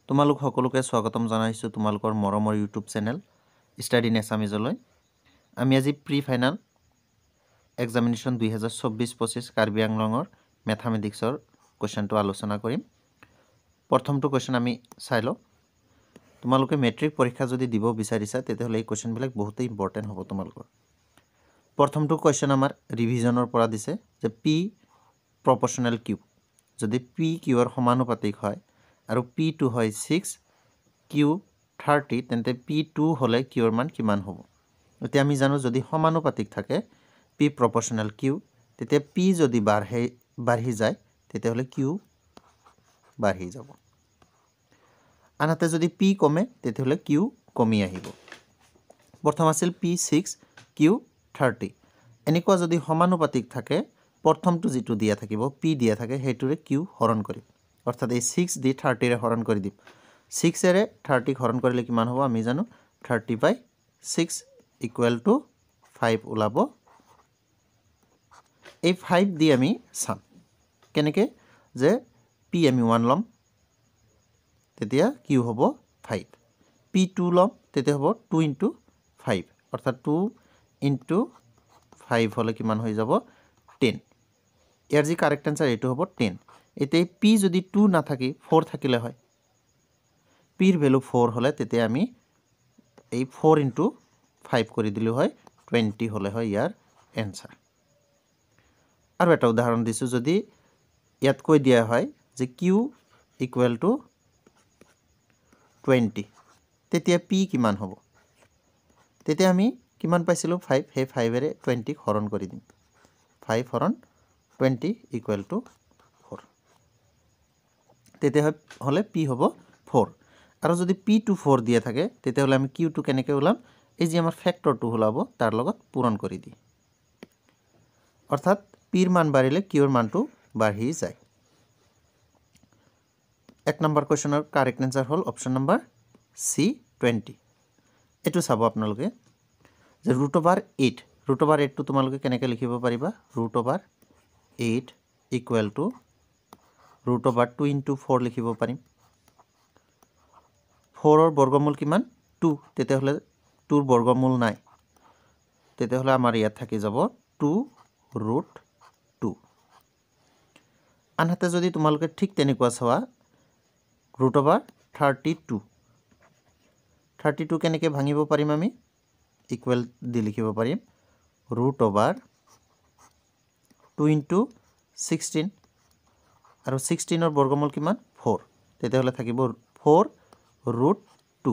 তোমালোক সকলোকে স্বাগতম জনাইছোঁ তোমালোকৰ মৰমৰ ইউটিউব চেনেল ষ্টাডি ইন এছামিজলৈ। আমি আজি প্ৰি ফাইনেল এক্সামিনেশ্যন 2024-25 কাৰ্বি আংলঙৰ মেথামেটিক্সৰ কুৱেশ্যনটো আলোচনা কৰিম। প্ৰথমটো কুৱেশ্যন আমি চাই লওঁ। তোমালোকে মেট্ৰিক পৰীক্ষা যদি দিব বিচাৰিছা তেতিয়াহ'লে এই কুৱেশ্যনবিলাক বহুতেই ইম্পৰ্টেণ্ট হ'ব তোমালোকৰ। প্ৰথমটো কুৱেশ্যন আমাৰ ৰিভিজনৰ পৰা দিছে যে পি প্ৰপৰ্চনেল কিউ, যদি পি কিউৰ সমানুপাতিক হয় আৰু P2 হয় 6, Q 30, তেন্তে P2 হ'লে কিউৰ মান কিমান হ'ব? এতিয়া আমি জানো যদি সমানুপাতিক থাকে P প্ৰপৰ্চনেল Q, তেতিয়া P যদি বাঢ়ি যায় তেতিয়াহ'লে Q বাঢ়ি যাব। আনহাতে যদি P কমে তেতিয়াহ'লে Q কমি আহিব। প্ৰথম আছিল P6, Q 30। এনেকুৱা যদি সমানুপাতিক থাকে প্ৰথমটো যিটো দিয়া থাকিব P দিয়া থাকে সেইটোৰে Q হৰণ কৰিম। অৰ্থাৎ এই 6 দি 30ৰে হৰণ কৰি দিম। 6ৰে 30ক হৰণ কৰিলে কিমান হ'ব আমি জানো 30/6 = 5 ওলাব। এই 5 দি আমি চাম কেনেকৈ যে P আমি 1 ল'ম তেতিয়া Q হ'ব 5, P2 ল'ম তেতিয়া হ'ব 2 × 5, অৰ্থাৎ 2 × 5 হ'লে কিমান হৈ যাব 10। ইয়াৰ যি কাৰেক্ট এনচাৰ এইটো হ'ব 10। এতিয়া P যদি 2 নাথাকি 4 থাকিলে হয়, Pৰ ভেলু 4 হ'লে তেতিয়া আমি এই 4 × 5 কৰি দিলোঁ হয় 20 হ'লে হয় ইয়াৰ এনচাৰ। আৰু এটা উদাহৰণ দিছোঁ, যদি ইয়াত কৈ দিয়া হয় যে Q = 20, তেতিয়া P কিমান হ'ব? তেতিয়া আমি কিমান পাইছিলোঁ 5, সেই 5ৰে 20ক হৰণ কৰি দিম। 5 হৰণ 20 = 4, তেতিয়াহ'লে P হ'ব 4। আৰু যদি P2 4 দিয়া থাকে তেতিয়াহ'লে আমি Q2 কেনেকৈ ওলাম? এই যে আমাৰ ফেক্টৰটো ওলাব তাৰ লগত পূৰণ কৰি দি, অৰ্থাৎ Pৰ মান বাঢ়িলে Qৰ মানটো বাঢ়ি যায়। 1 নম্বৰ কুৱেশ্যনৰ কাৰেক্ট এনচাৰ হ'ল অপশ্যন নম্বৰ C 20। এইটো চাব আপোনালোকে যে √8, √8টো তোমালোকে কেনেকৈ লিখিব পাৰিবা? √8 = √2 × 4 লিখিব পাৰিম। 4ৰ বৰ্গমূল কিমান? 2, তেতিয়াহ'লে 2ৰ বৰ্গমূল নাই, তেতিয়াহ'লে আমাৰ ইয়াত থাকি যাব 2√2। আনহাতে যদি তোমালোকে ঠিক তেনেকুৱা চোৱা √32 কেনেকৈ ভাঙিব পাৰিম? আমি ইকুৱেল দি লিখিব পাৰিম √2 × 16, আৰু 16ৰ বৰ্গমূল কিমান? 4, তেতিয়াহ'লে থাকিব 4√2।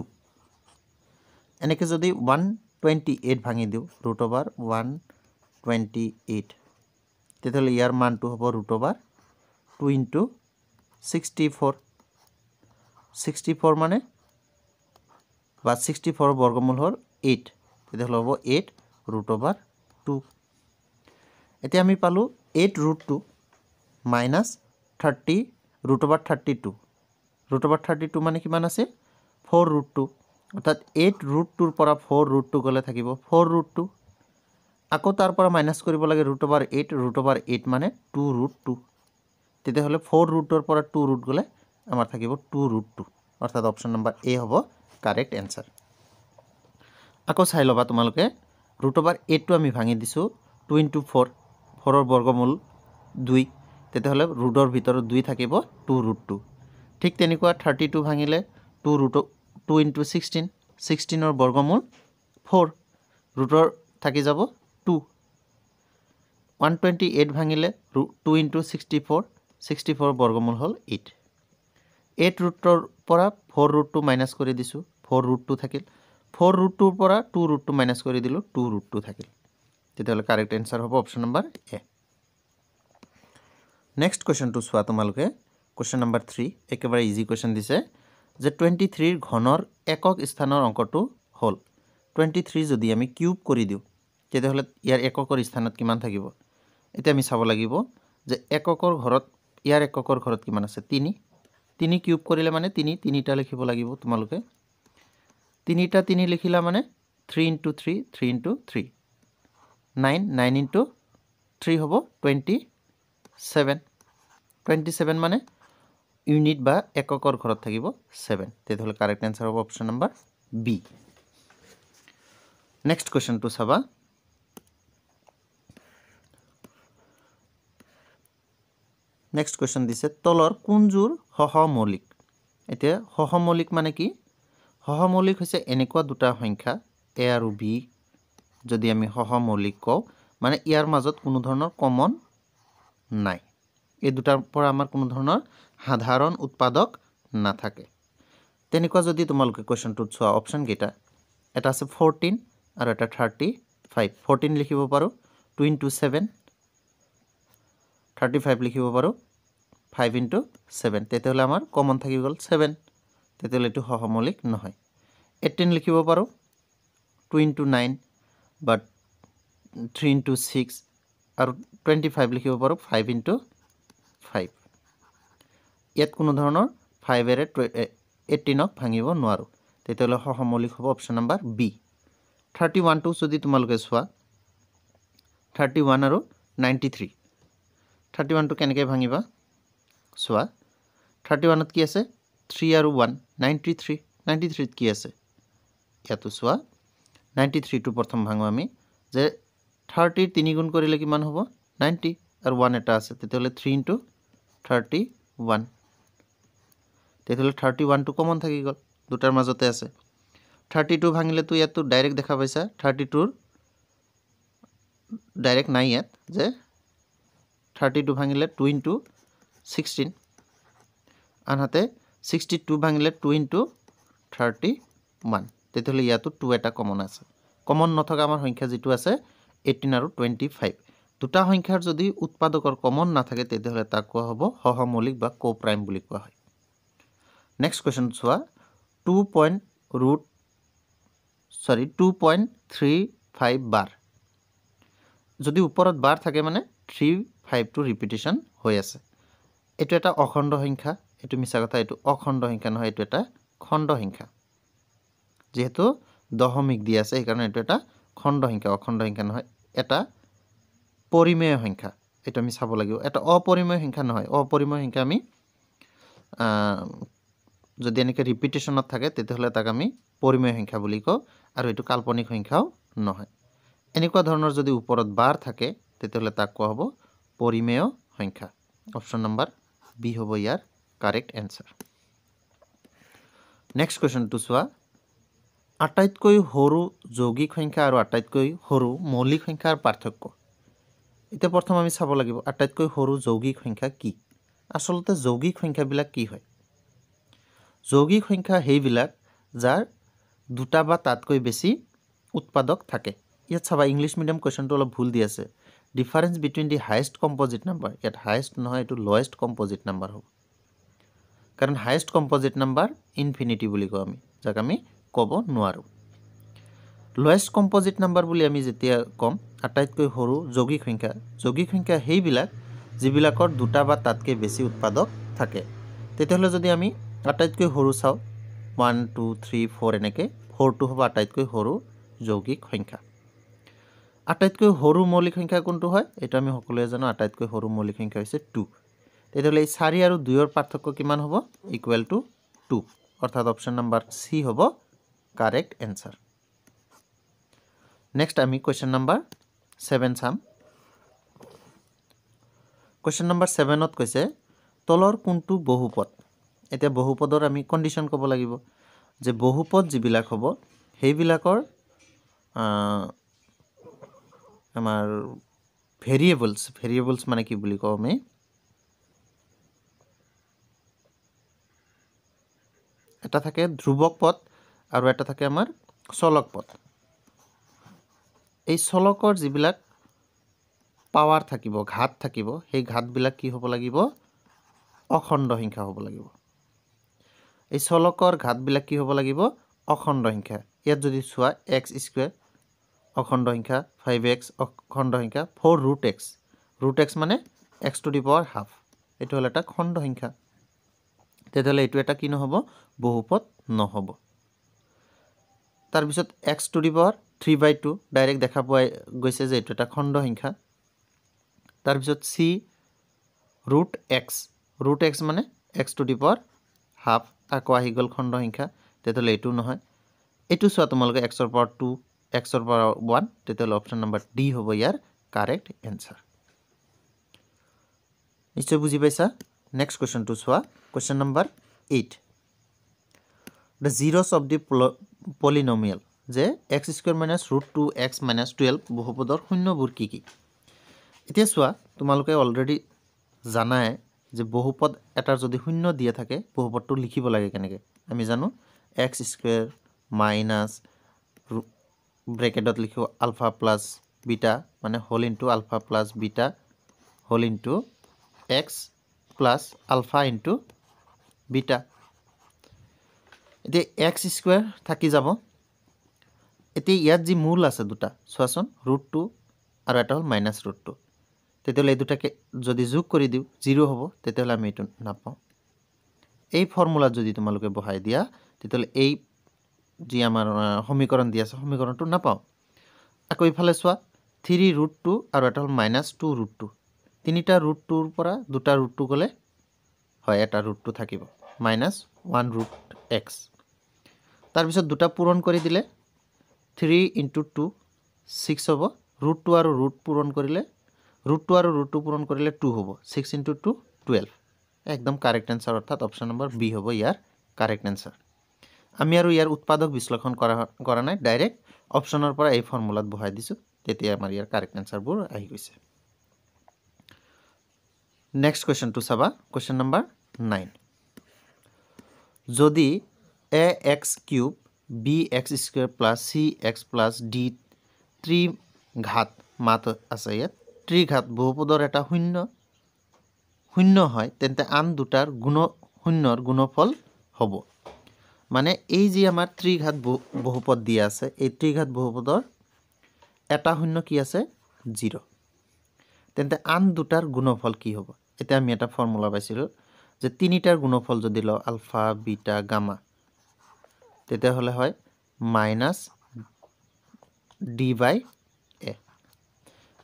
এনেকৈ যদি 128 ভাঙি দিওঁ √128, তেতিয়াহ'লে ইয়াৰ মানটো হ'ব √2 × 64। 64 মানে বা 64ৰ বৰ্গমূল হ'ল 8, তেতিয়াহ'লে হ'ব 8√2। এতিয়া আমি পালোঁ 8√2 - 30 √32। √32 মানে কিমান আছে? 4√2, অৰ্থাৎ 8√2ৰ পৰা 4√2 গ'লে থাকিব 4√2। আকৌ তাৰ পৰা মাইনাছ কৰিব লাগে √8, √8 মানে 2√2, তেতিয়াহ'লে 4√2ৰ পৰা 2 গ'লে আমাৰ থাকিব 2√2, অৰ্থাৎ অপশ্যন নম্বৰ A হ'ব কাৰেক্ট এনচাৰ। আকৌ চাই ল'বা তোমালোকে √8টো আমি ভাঙি দিছোঁ 2 × 4, 4ৰ বৰ্গমূল 2, তেতিয়াহ'লে ৰুটৰ ভিতৰত 2 থাকিব 2√2। ঠিক তেনেকুৱা 32 ভাঙিলে 2 × 16, 16ৰ বৰ্গমূল 4, ৰুটৰ থাকি যাব 2। 128 ভাঙিলে 2 × 64, 64ৰ বৰ্গমূল হ'ল 8। 8√2ৰ পৰা 4√2 মাইনাছ কৰি দিছোঁ, 4√2 থাকিল। 4√2ৰ পৰা 2√2 মাইনাছ কৰি দিলোঁ, 2√2 থাকিল। তেতিয়াহ'লে কাৰেক্ট এনচাৰ হ'ব অপশ্যন নম্বৰ A। নেক্সট কুৱেশ্যনটো চোৱা তোমালোকে, কুৱেশ্যন নম্বৰ 3, একেবাৰে ইজি কুৱেশ্যন দিছে যে 23ৰ ঘনৰ একক স্থানৰ অংকটো হ'ল 23 যদি আমি কিউব কৰি দিওঁ তেতিয়াহ'লে ইয়াৰ এককৰ স্থানত কিমান থাকিব? এতিয়া আমি চাব লাগিব যে এককৰ ঘৰত, ইয়াৰ এককৰ ঘৰত কিমান আছে? 3। 3 কিউব কৰিলে মানে 3টা লিখিব লাগিব তোমালোকে। 3টা 3 লিখিলা মানে 3 × 3, 3 × 3, 9 × 3 হ'ব 27। 27 মানে ইউনিট বা এককৰ ঘৰত থাকিব 7 তেতিয়াহ'লে কাৰেক্ট এনসাৰ হ'ব অপশ্যন নম্বৰ বি নেক্সট কোৱেশ্চনটো চাবা নেক্সট কোৱেশ্চন দিছে তলৰ কোনজোৰ সহমৌলিক এতিয়া সহমৌলিক মানে কি সহমৌলিক হৈছে এনেকুৱা দুটা সংখ্যা a আৰু b যদি আমি সহমৌলিক কওঁ মানে ইয়াৰ মাজত কোনো ধৰণৰ কমন নাই এই দুটাৰ পৰা আমাৰ কোনো ধৰণৰ সাধাৰণ উৎপাদক নাথাকে তেনেকুৱা যদি তোমালোকে কোৱেশ্চনটোত চোৱা অপচন কেইটা এটা আছে 14 আৰু এটা 35 14 লিখিব পাৰো 2 * 7 35 লিখিব পাৰো 5 * 7 তেতিয়াহ'লে আমাৰ কমন থাকি গ'ল 7 তেতিয়াহ'লে এটো সহমৌলিক নহয় 18 লিখিব পাৰো 2 * 9 বাট 3 * 6 আৰু 25 লিখিব পাৰো 5 * 5 ইয়াত কোনো ধৰণৰ 5 এৰে 18 ক ভাঙিব নোৱাৰো তেতিয়াহ'লে সহমৌলিক হ'ব অপচন নম্বৰ বি 31 টো যদি তোমালোকে চোৱা 31 আৰু 93 31 টো কেনেকৈ ভাঙিবা চোৱা 31 ত কি আছে 3 আৰু 1 93 93 ত কি আছে ইয়াতো চোৱা 93 টো প্ৰথম ভাঙো আমি যে 30 3 গুণ কৰিলে কিমান হ'ব 90 আৰু 1 এটা আছে তেতিয়াহ'লে 3 * 31 তেতিয়াহ'লে 31 টো কমন থাকি গ'ল দুটাৰ মাজতে আছে 32 ভাঙিলে তো ইয়াতো ডাইৰেক্ট দেখা পাইছা 32 ৰ ডাইৰেক্ট নাই ইয়াত যে 32 ভাঙিলে 2 * 16 আনহাতে 62 ভাঙিলে 2 * 31 তেতিয়াহ'লে ইয়াতো 2 এটা কমন আছে কমন নথকা আমাৰ সংখ্যা যেটো আছে 18 আৰু 25 দুটা সংখ্যাৰ যদি উৎপাদকৰ কমন নাথাকে তেতিয়াহ'লে তাক কোৱা হ'ব সহমৌলিক বা কোপ্ৰাইম বুলি কোৱা হয় নেক্সট কোৱেশ্চন চোৱা 2.35 বাৰ যদি ওপৰত বাৰ থাকে মানে 35 টো ৰিপিটিশন হৈ আছে এটো এটা অখণ্ড সংখ্যা এটো মিছা কথা এটো অখণ্ড সংখ্যা নহয় এটো এটা খণ্ড সংখ্যা যেহেতু দশমিক দি আছে এই কাৰণে এটো এটা খণ্ড সংখ্যা অখণ্ড সংখ্যা নহয় এটা পৰিমেয় সংখ্যা এটো আমি চাব লাগিব এটা অপৰিমেয় সংখ্যা নহয় অপৰিমেয় সংখ্যা আমি যদি এনেকে ৰিপিটিশনত থাকে তেতিয়াহ'লে তাক আমি পৰিমেয় সংখ্যা বুলি কওঁ আৰু এটো কাল্পনিক সংখ্যাও নহয় এনেকুৱা ধৰণৰ যদি ওপৰত বাৰ থাকে তেতিয়াহ'লে তাক কোৱা হ'ব পৰিমেয় সংখ্যা অপচন নম্বৰ বি হ'ব ইয়াৰ কাৰেক্ট এনসাৰ নেক্সট কোৱেশ্চনটো চোৱা আটাইতকৈ সৰু যৌগিক সংখ্যা আৰু আটাইতকৈ সৰু মৌলিক সংখ্যাৰ পাৰ্থক্য এতিয়া প্ৰথম আমি চাব লাগিব আটাইতকৈ সৰু যৌগিক সংখ্যা কি আসলতে যৌগিক সংখ্যাবিলাক কি হয় যৌগিক সংখ্যা হেইবিলাক যাৰ দুটা বা তাতকৈ বেছি উৎপাদক থাকে ইয়াত চাবা ইংলিশ মিডিয়াম কোৱেশ্চনটো অলপ ভুল দি আছে difference between the highest composite number ইয়াত হাইয়েস্ট নহয় এটো লোৱেষ্ট কম্পোজিট নাম্বাৰ হ'ব কাৰণ হাইয়েস্ট কম্পোজিট নাম্বাৰ ইনফিনিটি বুলি কওঁ আমি যাক আমি ক'ব নোৱাৰো লোৱেষ্ট কম্পোজিট নাম্বাৰ বুলি আমি যেতিয়া কম আটাইতকৈ সৰু যৌগিক সংখ্যা হেইবিলাক যিবিলাকৰ দুটা বা তাতকৈ বেছি উৎপাদক থাকে তেতিয়াহ'লে যদি আমি আটাইতকৈ সৰু চাও 1 2 3 4 এনেকে 4 টো হ'ব আটাইতকৈ সৰু যৌগিক সংখ্যা আটাইতকৈ সৰু মৌলিক সংখ্যা কোনটো হয় এটা আমি সকলোৱে জানো আটাইতকৈ সৰু মৌলিক সংখ্যা হৈছে 2 তেতিয়াহ'লে এই 4 আৰু 2 ৰ পাৰ্থক্য কিমান হ'ব ইকুৱেল টু 2 অৰ্থাৎ অপচন নম্বৰ সি হ'ব কাৰেক্ট এনসাৰ নেক্সট আমি কোৱেশ্চন নম্বৰ 7 চাম কোৱেশ্চন নম্বৰ 7 ত কৈছে তলৰ কোনটো বহুপদ এতিয়া বহুপদৰ আমি কন্ডিশন ক'ব লাগিব যে বহুপদ যিবিলাক হ'ব হেইবিলাকৰ আমাৰ ভেৰিয়েবলস মানে কি বুলি কওঁ আমি এটা থাকে ধ্ৰুবক পদ আৰু এটা থাকে আমাৰ চলক পদ এই চলকৰ যিবিলাক পাৱাৰ থাকিব ঘাত থাকিব সেই ঘাতবিলাক কি হ'ব লাগিব অখণ্ড সংখ্যা হ'ব লাগিব এই চলকৰ ঘাতবিলাক কি হ'ব লাগিব অখণ্ড সংখ্যা ইয়াত যদি চোৱা x² অখণ্ড সংখ্যা 5x অখণ্ড সংখ্যা 4√x মানে x to the power half এটো হল এটা খণ্ড সংখ্যা তেতিয়াহ'লে এটো এটা কি নহব বহুপদ নহব তাৰ পিছত x to the power 3/2 direct দেখা পোৱা গৈছে যে এটো এটা খণ্ড সংখ্যা তাৰ পিছত c √x মানে x to the power half আকৌ আহি গ'ল খণ্ড সংখ্যা তেতিয়াহ'লে এইটো নহয় এইটো চোৱা তোমালোকে x ৰ পাৱাৰ 2 x ৰ পাৱাৰ 1 তেতিয়াহ'লে অপশ্যন নম্বৰ ডি হ'ব ইয়াৰ কাৰেক্ট এনসাৰ নিশ্চয় বুজি পাইছা নেক্সট কোৱেশ্চনটো চোৱা question number 8 the zeros of the polynomial যে x square minus root 2x minus 12 বহুপদৰ শূন্যবোৰ কি কি এতিয়া চোৱা তোমালোকে অলৰেডি জানাই যে বহুপদ এটাৰ যদি শূন্য দিয়া থাকে বহুপদটো লিখিব লাগে কেনেকে আমি জানো x square minus ব্ৰেকেটত লিখো alpha plus beta মানে whole into alpha plus beta whole into x plus alpha into beta এতিয়া x square থাকি যাব এতিয়া ইয়াত যি মূল আছে দুটা চোৱাচোন √2 আৰু এটা হল -√2 তেতিয়াহ'লে এই দুটাকে যদি যোগ কৰি দিও 0 হ'ব তেতিয়াহ'লে আমি এটো নাপাও এই ফৰ্মুলা যদি তোমালোকে বহাই দিয়া তেতিয়াহ'লে এই যি আমাৰ সমীকৰণ দিয়া আছে সমীকৰণটো নাপাও আকৌ ইফালে চোৱা 3√2 আৰু এটা হল -2√2 তিনিটা √2 ৰ পৰা দুটা √2 গলে হয় এটা √2 থাকিব -1√x তাৰ পিছত দুটা পূৰণ কৰি দিলে 3 * 2 6 হ'ব √2 আৰু √2 পূৰণ কৰিলে 2 হ'ব 6 * 2 12 একদম কাৰেক্ট आंसर অৰ্থাৎ অপশন নম্বৰ বি হ'ব ইয়াৰ কাৰেক্ট आंसर আমি আৰু ইয়াৰ উৎপাদক বিশ্লেষণ কৰা নাই ডাইৰেক্ট অপশনৰ পৰা এই ফৰ্মুলাত বহাই দিছো তেতিয়া আমাৰ ইয়াৰ কাৰেক্ট आंसर বোৰ আহি গৈছে নেক্সট কোৱেশ্চনটো চাবা কোৱেশ্চন নম্বৰ 9 যদি ax³ bx² + cx + d 3 ঘাত মাত আছে ইয়াত ত্ৰিঘাত বহুপদৰ এটা শূন্য হয় তেন্তে আন দুটাৰ শূন্যৰ গুণফল হ'ব মানে এই যে আমাৰ ত্ৰিঘাত বহুপদ দিয়া আছে এই ত্ৰিঘাত বহুপদৰ এটা শূন্য কি আছে 0 তেন্তে আন দুটাৰ গুণফল কি হ'ব এটা আমি এটা ফৰ্মুলা পাইছিলো যে তিনিটাৰ গুণফল যদি ল আলফা বিটা গামা তেতিয়া হলে হয় -d/a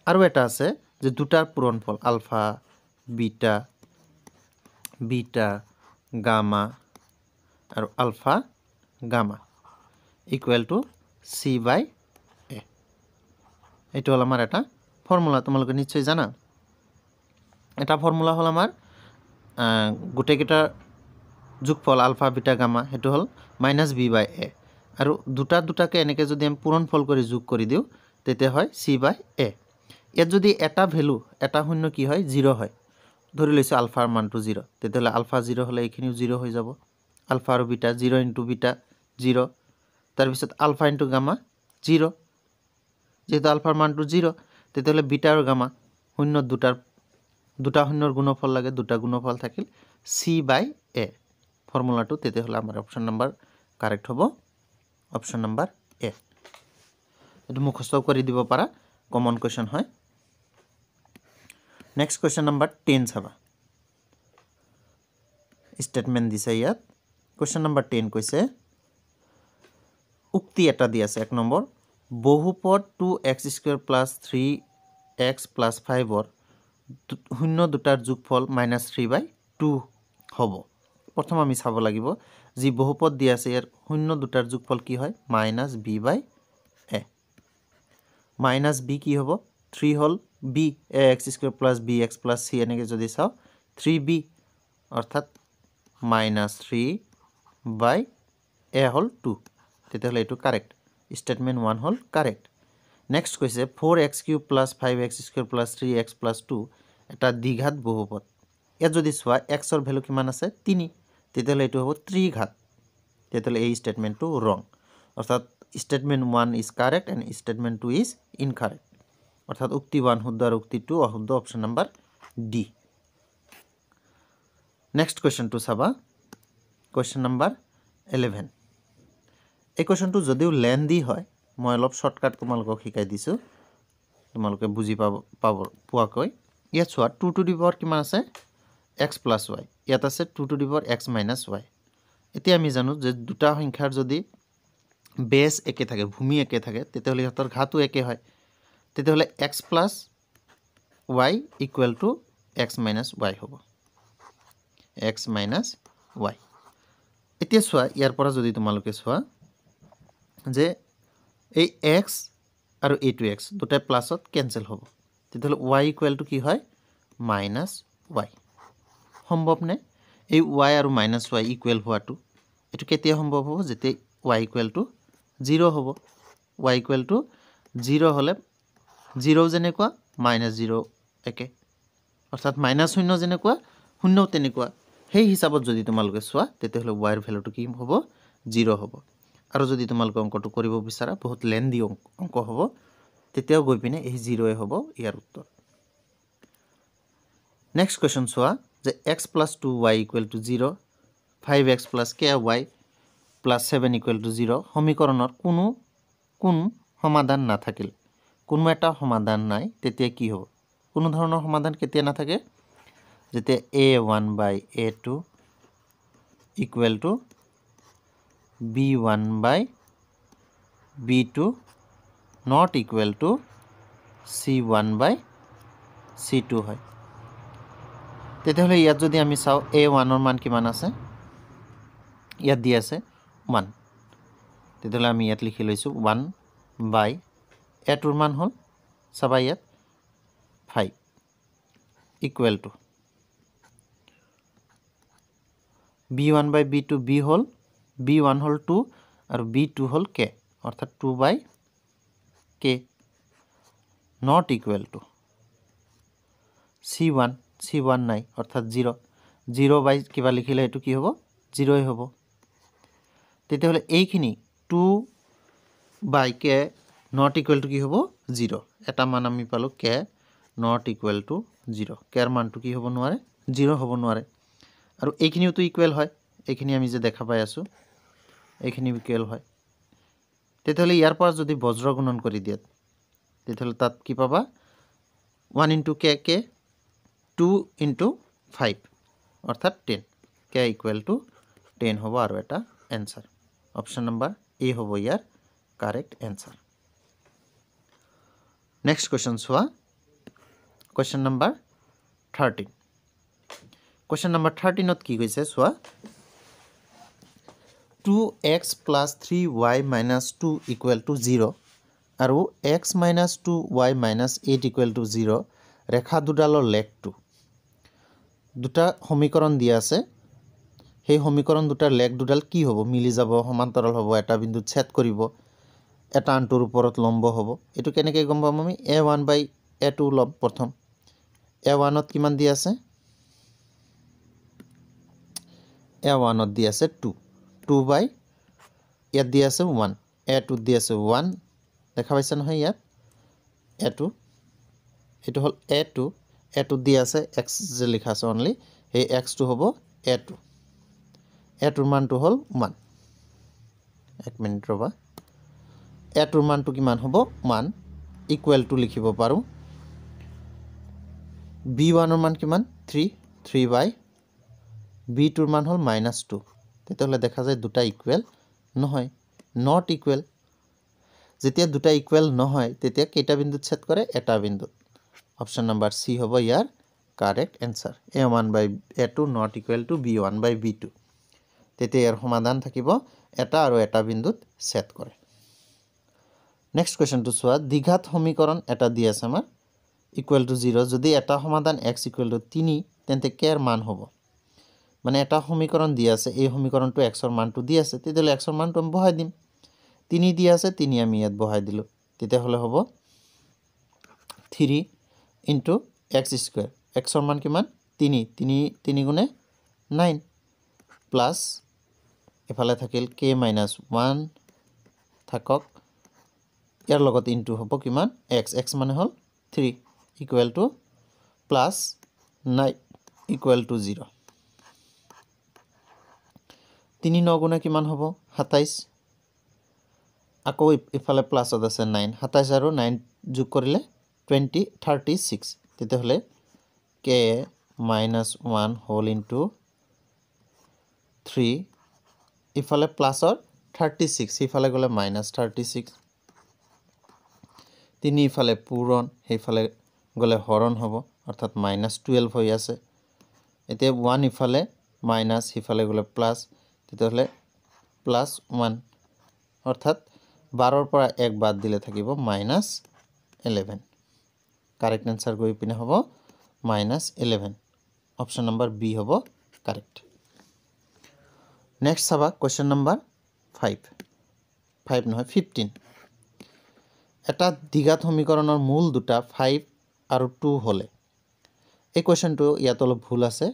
আৰু এটা আছে যে দুটাৰ পূৰণফল আলফা বিটা গামা আৰু আলফা গামা = c/a এইটো হল আমাৰ এটা ফৰ্মুলা তোমালোকে নিশ্চয় জানা এটা ফৰ্মুলা হল আমাৰ গোটেইকেইটা যোগফল আলফা বিটা গামা হেতু হল -b/a আৰু দুটাকে এনেকে যদি আমি পূৰণফল কৰি যোগ কৰি দিও তেতিয়া হয় c/a ইয়াত যদি এটা ভ্যালু এটা শূন্য কি হয় 0 হয় ধৰি লৈছো আলফাৰ মানটো 0 তেতিয়াহলে আলফা 0 হলে এইখিনিও 0 হৈ যাব আলফা আৰু বিটা 0 * বিটা 0 তাৰ পিছত আলফা * গামা 0 যেহেতু আলফাৰ মানটো 0 তেতিয়াহলে বিটা আৰু গামা শূন্য দুটা শূন্যৰ গুণফল লাগে দুটা গুণফল থাকিল c/a ফৰ্মুলাটো তেতিয়াহলে আমাৰ অপচন নম্বৰ কাৰেক্ট হ'ব অপচন নম্বৰ এ এটো মুখস্থ কৰি দিব পাৰা কমন কোৱেশ্চন হয় নেক্সট কোৱেশ্চন নম্বৰ 10 চাবা স্টেটমেন্ট দিছে ইয়াত কোৱেশ্চন নম্বৰ 10 কৈছে উক্তি এটা দি আছে এক নম্বৰ বহুপদ 2x² + 3x + 5 ৰ শূন্য দুটাৰ যোগফল -3/2 হ'ব প্ৰথম আমি চাব লাগিব যি বহুপদ দি আছে ইয়াৰ শূন্য দুটাৰ যোগফল কি হয় -b/a -b কি হ'ব 3 হল b ax² + bx + c এনেকে যদি চাও 3b অৰ্থাৎ -3/a হল 2 তেতিয়াহলে এটো কারেক্ট স্টেটমেন্ট 1 হল কারেক্ট নেক্সট কৈছে 4x³ + 5x² + 3x + 2 এটা দ্বিঘাত বহুপদ এ যদি চোৱা x ৰ ভ্যালু কিমান আছে 3 তেতিয়াহলে এটো হ'ব ত্ৰিঘাত তেতিয়াহলে এই স্টেটমেন্টটো ৰং অৰ্থাৎ statement 1 is correct and statement 2 is incorrect অর্থাৎ উক্তি 1 শুদ্ধ আর উক্তি 2 অশুদ্ধ option number D next question to চাবা কোয়েশ্চন নাম্বার 11 এই কোয়েশ্চনটো যদিও লেন্দি হয় মই অলপ শর্টকাট তোমালোকক শিকাই দিছো তোমালোকে বুজি পোৱাকৈ ইয়াত চোৱা 2 টু দি পাৱাৰ কিমান আছে x + y ইয়াত আছে 2 to the power x - y এতিয়া আমি জানো যে দুটা সংখ্যাৰ যদি বেস একে থাকে ভূমি একে থাকে তেতিয়াহলে ইহতৰ ঘাতও একে হয় তেতিয়াহলে x + y = x - y হ'ব x minus y এতিয়া চোৱা ইয়াৰ পৰা যদি তোমালোকে চোৱা যে এই x আৰু এইটো x দুটাই প্লাছত কেনসেল হ'ব তেতিয়াহ'লে y ইকুৱেল টু কি হয় মাইনাছ y সম্ভৱ নে এই y আৰু মাইনাছ y ইকুৱেল হোৱাটো এটো কেতিয়া সম্ভৱ হ'ব যেতিয়া y ইকুৱেল টু 0 হ'ব y ইকুৱেল টু 0 হলে 0 যেনেকুৱা মাইনাছ 0 একে অৰ্থাৎ মাইনাছ 0 যেনেকুৱা 0 তেনেকুৱা সেই হিচাপত যদি তোমালোকে চোৱা তেতিয়াহ'লে y ৰ ভ্যালুটো কি হ'ব 0 হ'ব আৰু যদি তোমালোকে অঙ্কটো কৰিব বিচাৰা বহুত লেন্দি অঙ্ক হ'ব তেতিয়াও গৈ পিনে এই 0 হ'ব ইয়াৰ উত্তৰ নেক্সট কোৱেশ্চন চোৱা যে x + 2y = 0 5x + ky + 7 = 0 সমীকৰণৰ কোন সমাধান নাথাকিল কোনো এটা সমাধান নাই তেতিয়া কি হ'ব কোনো ধৰণৰ সমাধান কেতিয়া নাথাকে যেতিয়া a1/a2 = b1/b2 not equal to c1/c2 হয় তেতিয়াহ'লে ইয়াত যদি আমি চাও a1 ৰ মান কিমান আছে ইয়াত দি আছে 1 তেতিয়াহ'লে আমি ইয়াত লিখি লৈছো 1/a2 ৰ মান হ'ল চাবা ইয়াত 5 equal to b1/b2 b hall b1 হল 2 আৰু b2 হল k অৰ্থাৎ 2/k not equal to c1 নাই অৰ্থাৎ 0 বাই কিবা লিখিলে এটো কি হ'ব 0 হ'ব তেতিয়াহ'লে এইখিনি 2/k not equal to কি হ'ব 0 এটা মান আমি পালো k not equal to 0 k ৰ মানটো কি হ'ব নোৱাৰে 0 হ'ব নোৱাৰে আৰু এইখিনিও তো ইকুৱেল হয় এইখিনি আমি যে দেখা পাই আছো এইখিনি ইকুৱেল হয় তেতিয়াহ'লে ইয়াৰ পৰা যদি বজ্ৰ গুণন কৰি দিয়ে তেতিয়াহ'লে তাত কি পাবা 1 * k k 2 * 5 অৰ্থাৎ 10 k = 10 হ'ব আৰু এটা आंसर অপচন নম্বৰ এ হ'ব ইয়াৰ কাৰেক্ট आंसर নেক্সট কোৱেশ্চন চোৱা কোৱেশ্চন নম্বৰ 13 কোৱেশ্চন নম্বৰ 13 ত কি কৈছে চোৱা 2x + 3y - 2 = 0 আৰু x - 2y - 8 = 0 ৰেখা দুডালৰ লেগটো দুটা সমীকৰণ দিয়া আছে সেই সমীকৰণ দুটাৰ লেগ দুডাল কি হ'ব মিলি যাব সমান্তৰাল হ'ব এটা বিন্দুত ছেদ কৰিব এটা আনটোৰ ওপৰত লম্ব হ'ব এটো কেনেকৈ গম পাম আমি a1/a2 লব প্ৰথম a1 ত কিমান দি আছে a1 ত দি আছে 2 বাই ইয়াত দি আছে 1 a2 দি আছে 1 দেখা পাইছা নহয় ইয়াত a2 এটো হল a2 দি আছে x যে লিখা আছে অনলি এই x টো হ'ব a2 a2 ৰ মানটো হল 1 এক মিনিট ৰবা a2 ৰ মানটো কিমান হ'ব 1 ইকুৱেল টু লিখিব পাৰো b1 ৰ মান কিমান 3 বাই b2 ৰ মান হল -2 তেতিয়াহ'লে দেখা যায় দুটা ইকুৱেল নহয় নট ইকুৱেল যেতিয়া দুটা ইকুৱেল নহয় তেতিয়া কেইটা বিন্দুত ছেদ কৰে এটা বিন্দুত অপচন নম্বৰ সি হ'ব ইয়াৰ correct answer a1/a2 not equal to b1/b2 তেতিয়া ইয়াৰ সমাধান থাকিব এটা আৰু এটা বিন্দুত ছেদ কৰে নেক্সট কোৱেশ্চনটো চোৱা দ্বিঘাত সমীকৰণ এটা দি আছে আমাৰ ইকুৱেল টু 0 যদি এটা সমাধান x = 3 তেন্তে k ৰ মান হ'ব মানে এটা সমীকৰণ দি আছে এই সমীকৰণটো x ৰ মানটো দি আছে তেতিয়াহ'লে x ৰ মানটো আমি বহাই দিম 3 দি আছে 3 আমি ইয়াত বহাই দিলো তেতিয়াহ'লে হ'ব 3 * x² x ৰ মান কিমান 3 গুণে 9 প্লাস এফালে থাকিল k - 1 থাকক ইয়াৰ লগত ইনটু হ'ব কিমান x মানে হল 3 equal to plus 9 equal to 0 3 9 গুণে কিমান হ'ব 27 আকৌ ইফালে প্লাসত আছে 9 27 আৰু 9 যোগ কৰিলে 36 তেতিয়াহ'লে k - 1 হোল ইনটু 3 ইফালে প্লাসৰ 36 ইফালে গলে -36 3 ইফালে পূৰণ সেইফালে গলে হৰণ হ'ব অৰ্থাৎ -12 হৈ আছে এতিয়া 1 ইফালে মাইনাছ সিফালে গ'লে প্লাছ তেতিয়াহ'লে +1 অৰ্থাৎ 12ৰ পৰা 1 বাদ দিলে থাকিব -11 কাৰেক্ট আনসাৰ গৈ পিনে হ'ব -11 অপশন নম্বৰ বি হ'ব কাৰেক্ট নেক্সট চাবা কোৱেশ্চন নম্বৰ 5 নহয় 15 এটা দ্বিঘাত সমীকৰণৰ মূল দুটা 5 আৰু 2 হলে এই কোৱেশ্চনটো ইয়াত অলপ ভুল আছে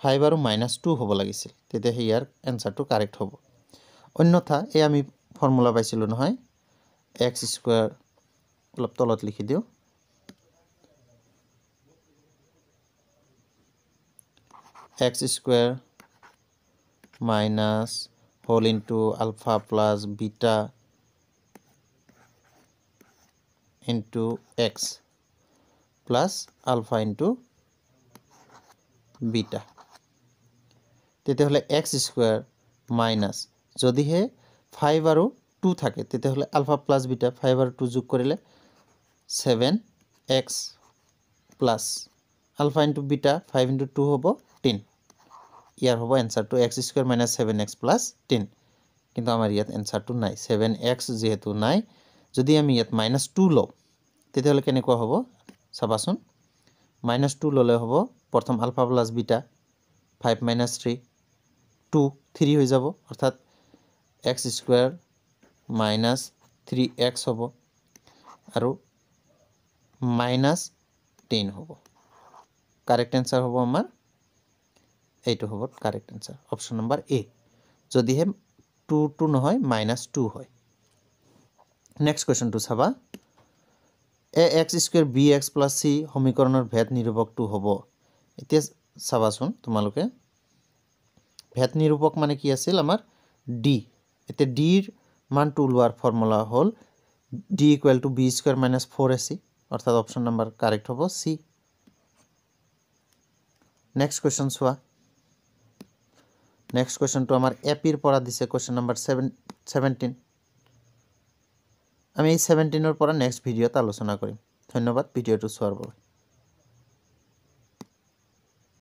5 আৰু -2 হ'ব লাগিছিল তেতিয়া ইয়াৰ আনসাৰটো কাৰেক্ট হ'ব অন্যথা এই আমি ফৰ্মুলা পাইছিলো নহয় x² অলপ তলত লিখি দিও x² minus whole into alpha plus beta into x plus alpha into beta তেতিয়াহলে x² minus যদিহে 5 আৰু 2 থাকে তেতিয়াহলে alpha plus beta 5 আৰু 2 যোগ কৰিলে 7x plus alpha into beta 5 into 2 হ'ব 10 ইয়াৰ হ'ব এনসাৰটো x² minus 7x plus 10 কিন্তু আমাৰ ইয়াত এনসাৰটো নাই 7x যেহেতু নাই যদি আমি ইয়াত -2 লও তেতিয়াহলে কেনেকুৱা হ'ব চাবাচোন -2 ললে হ'ব প্ৰথম আলফা প্লাস বিটা 5 minus 3 2 3 হৈ যাব অৰ্থাৎ x² minus 3x হ'ব আৰু -10 হ'ব কাৰেক্ট आंसर হ'ব আমাৰ এইটো হ'ব কাৰেক্ট आंसर অপশন নম্বৰ এ যদিহে 2 নহয় -2 হয় নেক্সট কোৱেশ্চনটো চাবা ax² bx + c সমীকৰণৰ ভেদ নিৰূপকটো হ'ব এতিয়া চাবাচোন তোমালোকে ভেদ নিৰূপক মানে কি আছিল আমাৰ d এতিয়া d ৰ মানটো লোৱাৰ ফৰ্মুলা হ'ল d = b² - 4ac অৰ্থাৎ অপশন নম্বৰ কাৰেক্ট হ'ব c নেক্সট কোৱেশ্চন চোৱা নেক্সট কোৱেশ্চনটো আমাৰ এপিৰ পৰা দিছে কোৱেশ্চন নম্বৰ 17 আমি 17 ৰ পৰা নেক্সট ভিডিওত আলোচনা কৰিম ধন্যবাদ ভিডিওটো চোৱাৰ বাবে